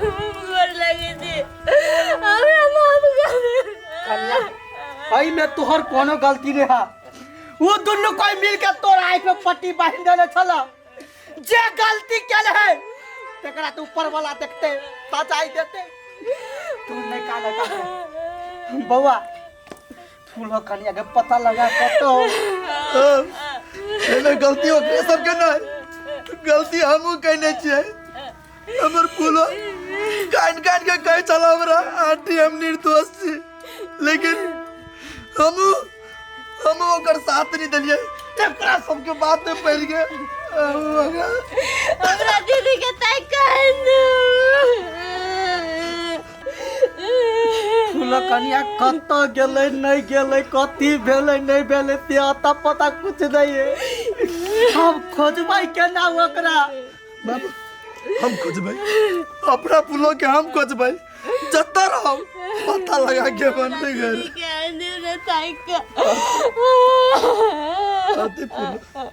लगे थी हमरा माफ कर कन्या भाई में तोहर कोनो गलती नहीं है वो दोनों कोई मिल के तोर आँख में पट्टी बांध देले छला जे गलती केले है तेकरा तू ऊपर वाला देखते सजाई देते तू नहीं काले का बउआ फूलो कन्या के पता लगा कतो एमे गलती हो के सब के ना गलती हमहु कहने छिए हमर फूलो काट काट के कह चला हमरा आंटी हम निर्दोष छी लेकिन हम ओकर साथ नहीं दलिए एकरा सबके बात में पड़ गए हमरा दीदी के तय कहनु फूलो कन्या कतो गेले नहीं गेले कथी भेले नहीं भेले ते आता पता कुछ नहीं है हम खोजबाई केना ओकरा बाबू हम खोजबै अपना फूलो के हम खोजबै जत्ता रहो पता लगा के बनते घर कहनु रे तय का आते फूलो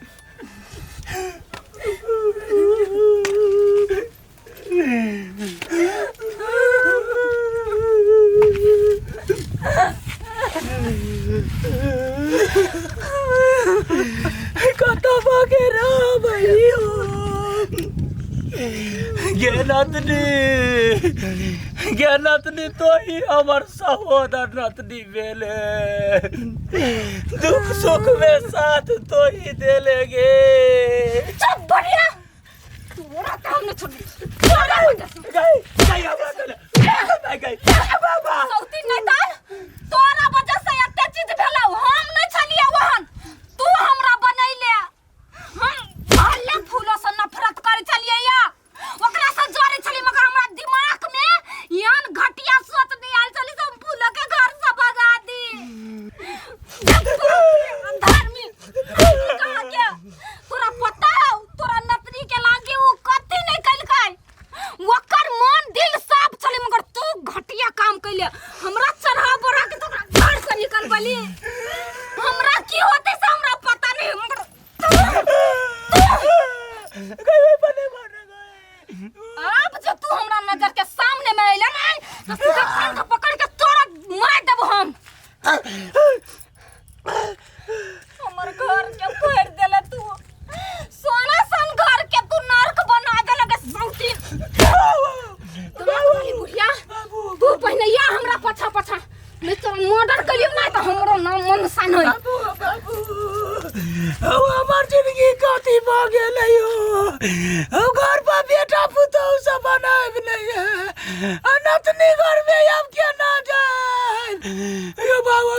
कतो वगैरह भाई हो ज्ञानतनी तो ही हमार सहोदर नतनी बेले दुख सुख में साथ तो ही देलेगे चुप बढ़िया तोरा काम न छोड़ तोरा गई बाबा सौती नहीं तार तोरा वजह से एते चीज भेलौ हम नहीं छलिए वहन तू हमरा बनैले हम भले फूलो से नफरत करे छलिए या ओकरा से जोरे छली मगर हमरा दिमाग में यान घटिया सोच नहीं आल छली से फूलो के घर से भगा दी अंधार में कहां गया तोरा पता है तोरा नतनी के लागे वो कथि नहीं कलकै ओकर मन दिल साफ छले मगर तू घटिया काम कैले हमरा चढ़ा बोरा के तोरा घर से निकल बली हमरा की होते से हमरा पता नहीं मगर गई बने मार गए अब जो तू हमरा नजर के सामने में आइले ना तो सीधा कान को पकड़ के तोरा मार देबो हम हमर घर के फोड़ देले तू सोना सन घर के तू नरक बना देले के सौती तुम्हारी बुढ़िया तू पहले या हमरा पछा पछा मैं तोरा मर्डर कलियो ना तो हमरो नाम मनसान होई हमार जिंदगी कथी भ गेलै हो घर पर बेटा पुतौ सब बनाब नहीं है अनतनी घर में अब क्या ना जाए यो बाबू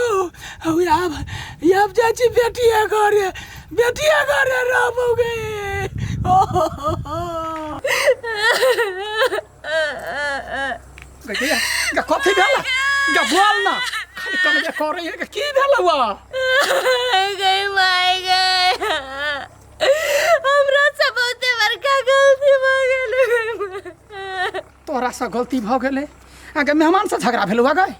अब जाची बेटिया घर रहबोगे गया कथी भेला गा बोल ना खाली कमजे करे है की भेला हुआ गई माय गई हमरा से बहुते बड़का गलती भ गेल तोरा से गलती भ गेले आगे मेहमान से झगड़ा भेल हुआ गए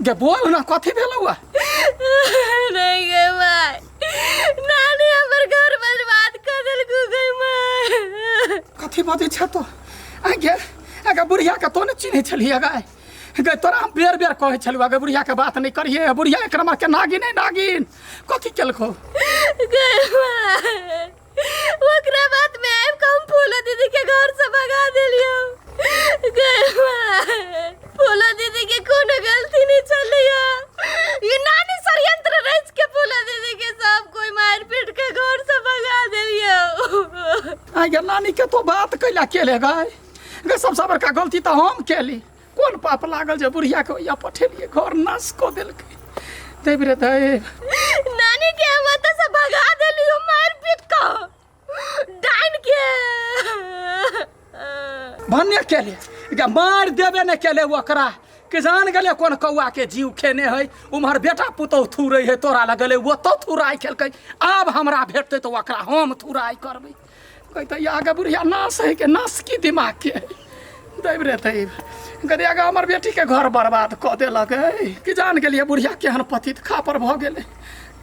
गे बोल ना कथी भेल हुआ नहीं गई माय नानी हमर घर बर्बाद कर देलकू गई माय कथी बात छै तो आगे बुढ़िया के तो न चिन्हे छलिए गे तोरा हम बेर बेर कहे छलु गे बुढ़िया के बात नहीं करिए बुढ़िया एक नंबर के नागिन है नागिन कथी केलको ओकरा बात में आब कम फूलो दीदी के घर से भगा देलियो फूलो दीदी के कोनो गलती नहीं छलियो ये नानी षड्यंत्र रच के फूलो दीदी के सब कोई मार पीट के घर से भगा देलियो आगे नानी के तो बात कैला केले गे सबसे बड़का गलती तो हम केली कौन पाप लागल जे बुढ़िया के या पठेलिए घर नाश को देलकै देव रे देव नानी के मत से भगा देलियो मार पीट को डाइन के भन्ने केले गे मार देबे ने केले ओकरा कि जान गेले कोन कौआ के जीव खेने है उम्हर बेटा पुतौ थुरै है तोरा लगले वो तो थुराई खेलकै अब हमरा भेटतै तो ओकरा हम थुराई करबै कहते आगे बुढ़िया नाश है के नाश की दिमाग के देव रे देव कहते आगे हमार बेटी के घर बर्बाद कऽ देलक कि जान गेलिए बुढ़िया केहन पतित खापर भऽ गेलै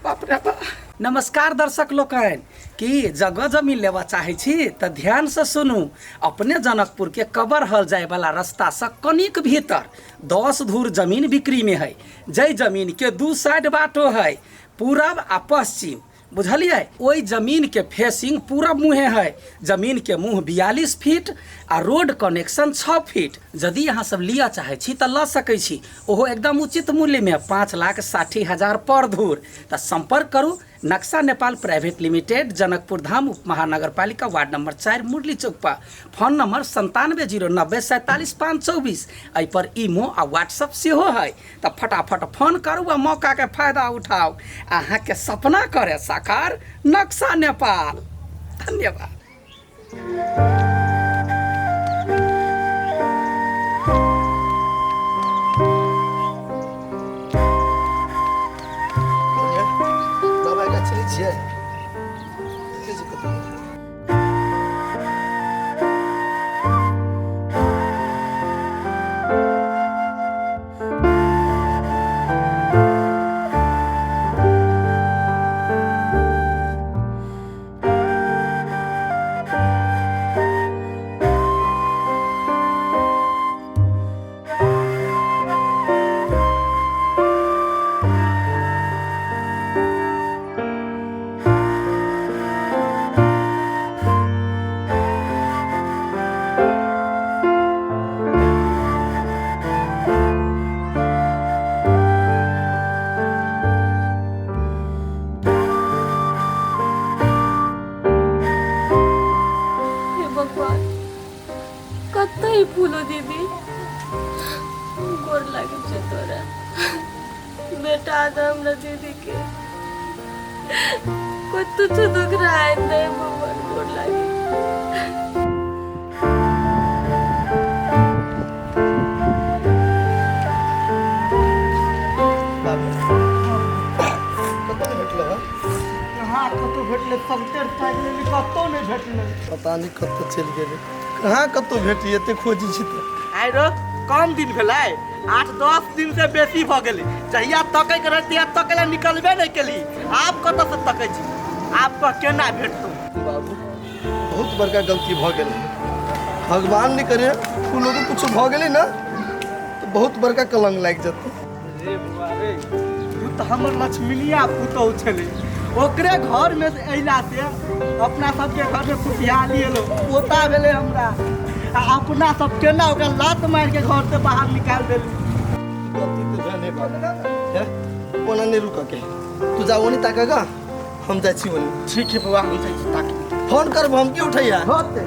बाप रे बाप। नमस्कार दर्शक लोकन, कि जगह जमीन लेवा चाहे छी तो ध्यान से सुनू। अपने जनकपुर के कबर हल जाए वाला रास्ता से कनिक भीतर 10 धूर जमीन बिक्री में है। जय जमीन के 2 साइड बाटो है, पूरब आ पश्चिम, बुझलिए। ओई जमीन के फेसिंग पूरब मुँहे है। जमीन के मुँह 42 फीट आ रोड कनेक्शन 6 फीट। यदि अहाँ सब लिया चाहे छी तो ल सकै छी, ओहो एकदम उचित मूल्य में 5,60,000 पर धूर। तो संपर्क करू नक्शा नेपाल प्राइवेट लिमिटेड, जनकपुर धाम, उप महानगर पालिका, वार्ड नंबर 4, मुरली चौक पर। Phone number 9709477524। एहि पर ईमो आ व्हाट्सअप सेहो है। तो फटाफट फोन करू आ मौका के फायदा उठाओ। अहाँ के सपना करे साकार नक्शा नेपाल। धन्यवाद। दबाई का चली छियै देखै छी कतौ। कतई फूलो दीदी गोर लागे छे तोरा बेटा दे हमरा दीदी के कत तो दुख रहा है नहीं भगवान गोर लागे। कहाँ कतौ भेटले, संतर ताकि लेली कतौ नहीं भेटले। पता नहीं कतौ चलि गेलै, कहाँ कतौ भेटी एते खोजी छी तऽ। आइ रो कम दिन भेलै, 8-10 दिन से बेसी भ गेलै। जहिया तकै के रहतिया तकै ला निकलबे नहीं केली। आब कतौ से तकै छी, आब कह केना भेटतौ। बाबू बहुत बड़का गलती भ गेलै, भगवान नहीं करे फूलों को कुछ भ गेलै ना तो बहुत बड़का कलंक लाग जेतै। रे बुआ रे, तू तो हमर लक्ष्मीनिया पुतौ छले। ओकरे घर में से अइला से अपना सबके घर में खुशहाली एलो, पोता भेले हमरा। आ अपना सब केना ओकरा लात मार के घर से बाहर निकाल देली। गलती तो जाने बाबू है, ओना नहीं रुक के तू जा ओनी ताकेगा, हम जाइ छी ओनी। ठीक है बुआ, हम जाइ छी ताकि। फोन करब हम की उठैया। होते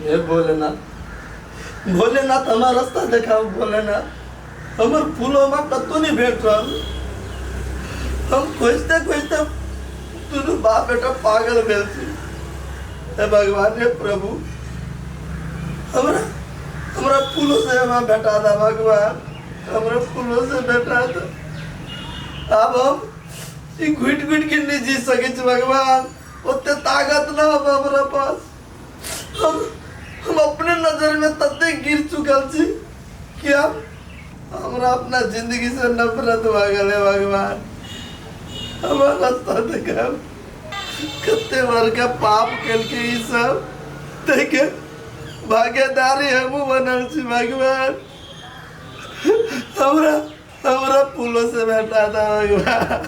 हे भोलेनाथ, भोलेनाथ हमारा रास्ता देखाओ। भोलेनाथ हमर फूलों में कतौ नहीं भेट रहल। हम खोजते खोजते दुनू बाप बेटा पागल भेल छी। हे भगवान, हे प्रभु, हमरा फूलों से हम भेटा दा भगवान, हमरा फूलों से भेटा दा। अब हम ई घुट घुट के नहीं जी सके छी भगवान, ओते ताकत ना अब हमरा पास। हम अपने नजर में तते गिर चुकल छी कि हमरा अपना जिंदगी से नफरत भ गेलै भगवान। हमारा रास्ता देखाओ, कते बड़का पाप केलके ई सब, देखे भागीदारी हमू बनल छी भगवान। हमरा फूलों से भेटा दा भगवान।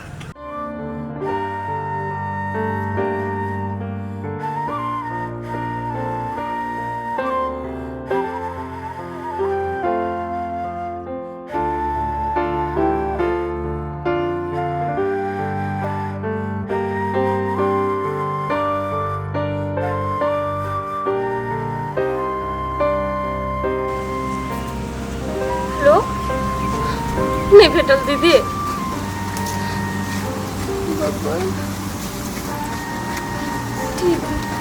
भेटल दीदी भगवान ठीक है